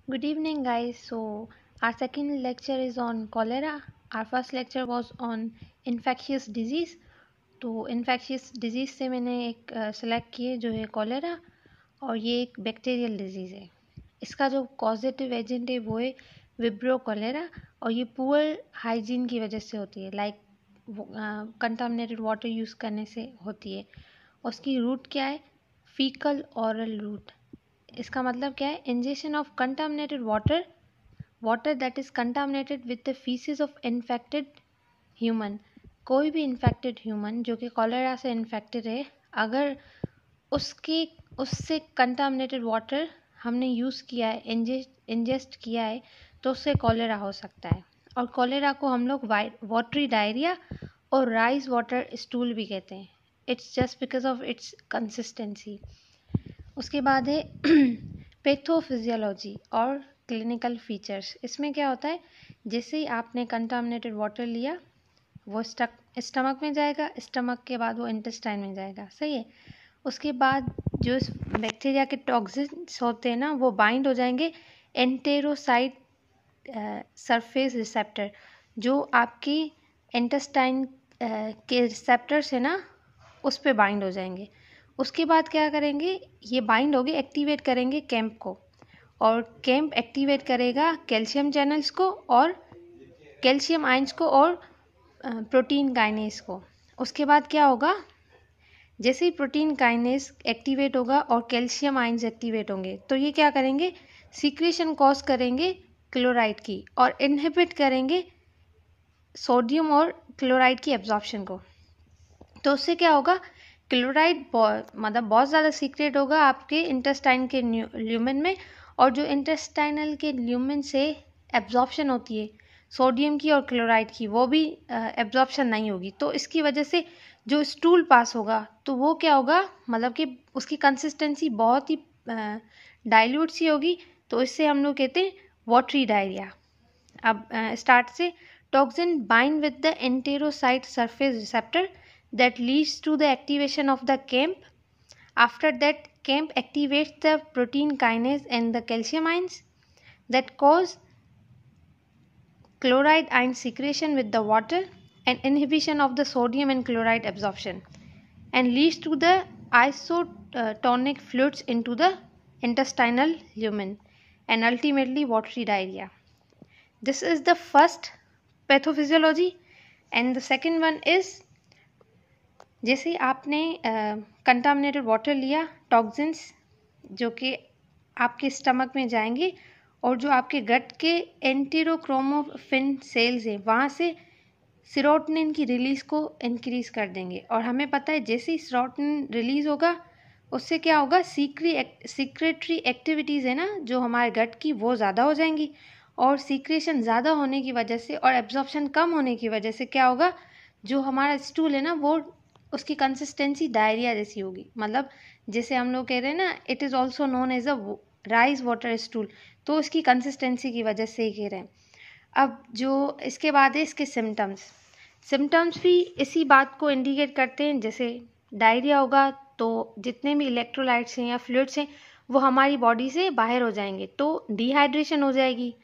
Good evening, guys. So, our second lecture is on cholera. Our first lecture was on infectious disease. तो infectious disease से मैंने एक select किए जो है कॉलेरा, और ये एक बैक्टीरियल डिजीज़ है। इसका जो कॉजेटिव एजेंट है वो है विब्रो कॉलेरा, और ये पुअर हाइजीन की वजह से होती है, लाइक कंटामिनेटेड वाटर यूज़ करने से होती है। उसकी रूट क्या है? Faecal oral route. इसका मतलब क्या है? Injection of contaminated water that is contaminated with the faeces of infected human. कोई भी इन्फेक्टेड ह्यूमन जो कि कॉलेरा से इन्फेक्टेड है, अगर उसके उससे कंटामिनेटेड वाटर हमने यूज़ किया है, इंजेस्ट किया है, तो उससे कॉलेरा हो सकता है। और कॉलेरा को हम लोग वाटरी डायरिया और राइस वाटर स्टूल भी कहते हैं। It's just because of its consistency. उसके बाद है पैथोफिजियोलॉजी और क्लिनिकल फीचर्स। इसमें क्या होता है? जैसे ही आपने कंटामिनेटेड वाटर लिया, वो स्टमक में जाएगा, स्टमक के बाद वो इंटेस्टाइन में जाएगा, सही है। उसके बाद जो इस बैक्टीरिया के टॉक्सिन्स होते हैं ना, वो बाइंड हो जाएंगे एंटेरोसाइट सरफेस रिसेप्टर, जो आपकी इंटेस्टाइन के रिसेप्टर्स है ना, उस पे बाइंड हो जाएंगे। उसके बाद क्या करेंगे? ये बाइंड होगे, एक्टिवेट करेंगे कैंप को, और कैंप एक्टिवेट करेगा कैल्शियम चैनल्स को और कैल्शियम आयंस को और प्रोटीन काइनेज को। उसके बाद क्या होगा? जैसे ही प्रोटीन काइनेज एक्टिवेट होगा और कैल्शियम आयंस एक्टिवेट होंगे, तो ये क्या करेंगे? सीक्रेशन कॉज करेंगे क्लोराइड की, और इनहिबिट करेंगे सोडियम और क्लोराइड की एब्जॉर्प्शन को। तो उससे क्या होगा? क्लोराइड मतलब बहुत ज़्यादा सीक्रेट होगा आपके इंटेस्टाइन के ल्यूमेन में, और जो इंटेस्टाइनल के ल्यूमेन से एब्जॉर्प्शन होती है सोडियम की और क्लोराइड की, वो भी एब्जॉर्प्शन नहीं होगी। तो इसकी वजह से जो स्टूल पास होगा, तो वो क्या होगा? मतलब कि उसकी कंसिस्टेंसी बहुत ही डाइल्यूट सी होगी। तो इससे हम लोग कहते हैं वाटरी डायरिया। अब स्टार्ट से, toxin bind with the enterocyte surface receptor that leads to the activation of the CAMP. After that, CAMP activates the protein kinase and the calcium ions that cause chloride ion secretion with the water and inhibition of the sodium and chloride absorption, and leads to the isotonic fluids into the intestinal lumen and ultimately watery diarrhea. This is the first pathophysiology, and the second one is, जैसे ही आपने contaminated water लिया, toxins जो कि आपके stomach में जाएंगे और जो आपके गट के एंटेरोक्रोमोफिन सेल्स हैं, वहाँ से सीरोटोनिन की रिलीज़ को इंक्रीज़ कर देंगे। और हमें पता है जैसे ही सीरोटोनिन रिलीज़ होगा, उससे क्या होगा? सीक्रेटरी एक्टिविटीज़ है ना जो हमारे गट की, वो ज़्यादा हो जाएंगी, और सीक्रेशन ज़्यादा होने की वजह से और एब्जॉर्प्शन कम होने की वजह से क्या होगा? जो हमारा स्टूल है ना, वो उसकी कंसिस्टेंसी डायरिया जैसी होगी। मतलब जैसे हम लोग कह रहे हैं ना, it is also known as a rice water stool, तो उसकी कंसिस्टेंसी की वजह से ही कह रहे हैं। अब जो इसके बाद है इसके सिम्टम्स भी इसी बात को इंडिकेट करते हैं। जैसे डायरिया होगा तो जितने भी इलेक्ट्रोलाइट्स हैं या फ्लूइड्स हैं, वो हमारी बॉडी से बाहर हो जाएंगे, तो डिहाइड्रेशन हो जाएगी,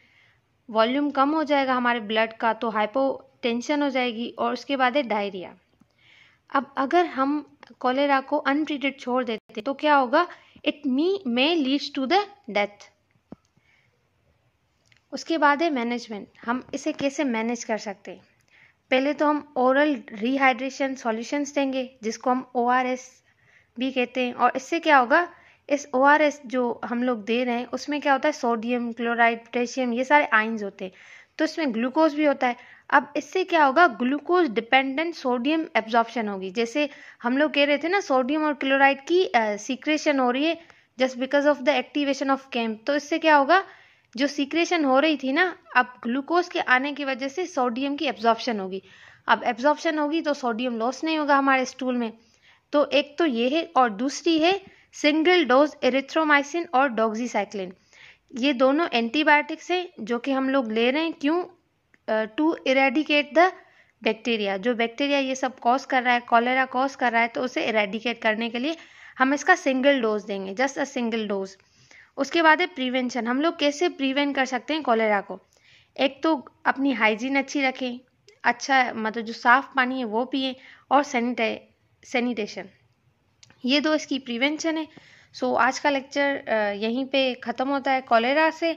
वॉल्यूम कम हो जाएगा हमारे ब्लड का, तो हाइपोटेंशन हो जाएगी, और उसके बाद है डायरिया। अब अगर हम कॉलेरा को अनट्रीटेड छोड़ देते तो क्या होगा? It may leads to the death. उसके बाद है मैनेजमेंट। हम इसे कैसे मैनेज कर सकते हैं? पहले तो हम ओरल रिहाइड्रेशन सॉल्यूशंस देंगे, जिसको हम ORS भी कहते हैं। और इससे क्या होगा? इस ORS जो हम लोग दे रहे हैं, उसमें क्या होता है? सोडियम, क्लोराइड, पोटेशियम, ये सारे आयंस होते हैं, तो इसमें ग्लूकोज भी होता है। अब इससे क्या होगा? ग्लूकोज डिपेंडेंट सोडियम एब्जॉर्प्शन होगी। जैसे हम लोग कह रहे थे ना, सोडियम और क्लोराइड की सीक्रेशन हो रही है just because of the activation of camp. तो इससे क्या होगा? जो सीक्रेशन हो रही थी ना, अब ग्लूकोज के आने की वजह से सोडियम की एब्जॉर्प्शन होगी। अब एब्जॉर्प्शन होगी तो सोडियम लॉस नहीं होगा हमारे स्टूल में। तो एक तो ये है, और दूसरी है सिंगल डोज एरिथ्रोमाइसिन और डॉक्सीसाइक्लिन। ये दोनों एंटीबायोटिक्स हैं जो कि हम लोग ले रहे हैं। क्यों? To eradicate the bacteria. जो बैक्टीरिया ये सब कॉज कर रहा है, कॉलेरा कॉज कर रहा है, तो उसे इरेडिकेट करने के लिए हम इसका सिंगल डोज देंगे, जस्ट अ सिंगल डोज। उसके बाद है प्रिवेंशन। हम लोग कैसे प्रिवेंट कर सकते हैं कॉलेरा को। एक तो अपनी हाइजीन अच्छी रखें, अच्छा मतलब जो साफ़ पानी है वो पिए, और सैनिटेशन, ये दो इसकी प्रिवेंशन है। सो आज का लेक्चर यहीं पे ख़त्म होता है कॉलेरा से।